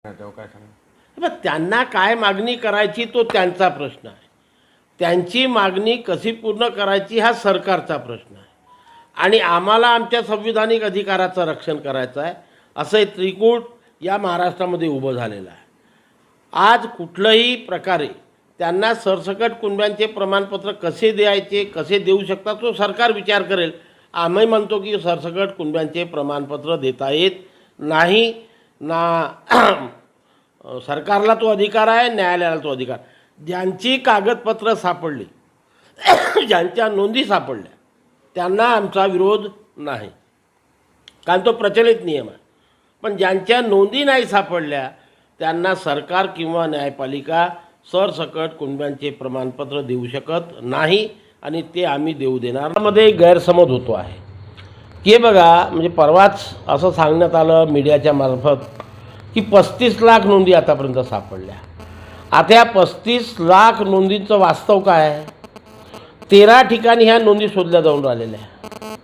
तेव्हा काय सांगा. मग त्यांना काय मागणी करायची तो त्यांचा प्रश्न आहे. त्यांची मागणी कशी पूर्ण करायची हा सरकारचा प्रश्न आहे. आणि आम्हाला आमच्या संविधानिक अधिकाराचं रक्षण करायचं आहे. असं त्रिकूट या महाराष्ट्रामध्ये उभं झालेलं आहे. आज कुठल्याही प्रकारे त्यांना सरसकट कुटुंबांचे प्रमाणपत्र कसे द्यायचे, कसे देऊ शकतात तो सरकार विचार करेल. आम्ही म्हणतो की सरसकट कुटुंबांचे प्रमाणपत्र देता येत नाही ना. सरकारला तो अधिकार आहे, न्यायालयाला तो अधिकार. ज्यांची कागदपत्र सापडली, ज्यांच्या नोंदी सापडल्या त्यांना आमचा विरोध नाही, कारण तो प्रचलित नियम आहे. पण ज्यांच्या नोंदी नाही सापडल्या त्यांना सरकार किंवा न्यायपालिका सरसकट कुटुंबांचे प्रमाणपत्र देऊ शकत नाही आणि ते आम्ही देऊ देणार. मध्ये गैरसमज होतो आहे की हे बघा, म्हणजे परवाच असं सांगण्यात आलं मीडियाच्या मार्फत की 35 लाख नोंदी आतापर्यंत सापडल्या. आता या 35 लाख नोंदींचं वास्तव काय आहे? 13 ठिकाणी ह्या नोंदी शोधल्या जाऊन राहिलेल्या आहे.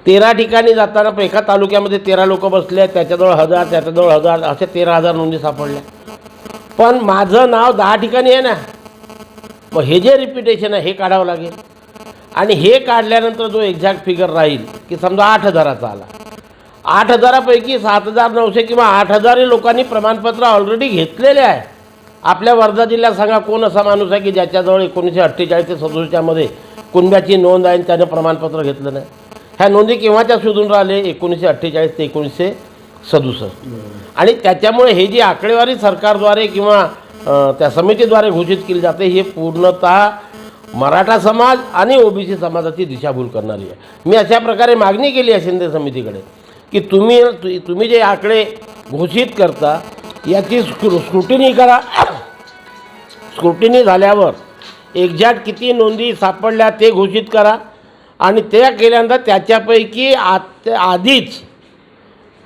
13 ठिकाणी जाताना एका तालुक्यामध्ये 13 लोक बसले आहेत, त्याच्याजवळ 1000, त्याच्याजवळ 1000, असे 13,000 नोंदी सापडल्या. पण माझं नाव 10 ठिकाणी आहे ना, मग हे जे रिपिटेशन आहे हे काढावं लागेल. आणि हे काढल्यानंतर जो एक्झॅक्ट फिगर राहील की समजा 8,000चा आला, 8,000पैकी 7,900 किंवा 8,000 लोकांनी प्रमाणपत्र ऑलरेडी घेतलेले आहे. आपल्या वर्धा जिल्ह्यात सांगा कोण असा माणूस आहे की ज्याच्याजवळ 1948 ते 67मध्ये कुटुंबाची नोंद आहे आणि त्यानं प्रमाणपत्र घेतलं नाही? ह्या नोंदी केव्हाच्या शोधून राहिले? 1948 ते 1967. आणि त्याच्यामुळे हे जी आकडेवारी सरकारद्वारे किंवा त्या समितीद्वारे घोषित केली जाते हे पूर्णतः मराठा समाज आणि ओबीसी समाजाची दिशाभूल करणारी आहे. मी अशा प्रकारे मागणी केली आहे शिंदे समितीकडे की तुम्ही जे आकडे घोषित करता याची स्क्रुटिनी करा. स्क्रुटिनी झाल्यावर एक्झॅक्ट किती नोंदी सापडल्या ते घोषित करा आणि ते केल्यानंतर त्याच्यापैकी आधीच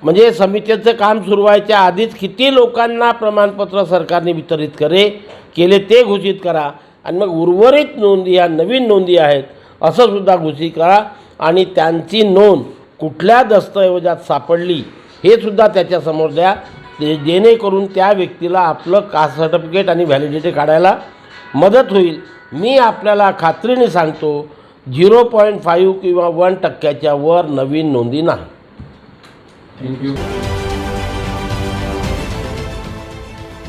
म्हणजे समितीचं काम सुरू व्हायच्या आधीच किती लोकांना प्रमाणपत्र सरकारने वितरित केले ते घोषित करा. आणि मग उर्वरित नोंदी ह्या नवीन नोंदी आहेत असं सुद्धा घोषित करा. आणि त्यांची नोंद कुठल्या दस्तऐवजात सापडली हे सुद्धा त्याच्यासमोर द्या, जेणेकरून त्या व्यक्तीला आपलं कास्ट सर्टिफिकेट आणि व्हॅलिडिटी काढायला मदत होईल. मी आपल्याला खात्रीने सांगतो 0.5 किंवा 1% वर नवीन नोंदी नाही. थँक्यू.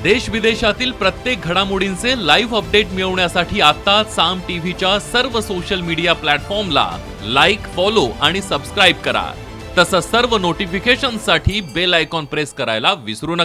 देश विदेशातील प्रत्येक घडामोडींचे लाईव्ह अपडेट मिळवण्यासाठी आता साम टीव्हीच्या सर्व सोशल मीडिया प्लॅटफॉर्मला लाईक, फॉलो आणि सबस्क्राईब करा. तसंच सर्व नोटिफिकेशनसाठी बेल आयकॉन प्रेस करायला विसरू नका.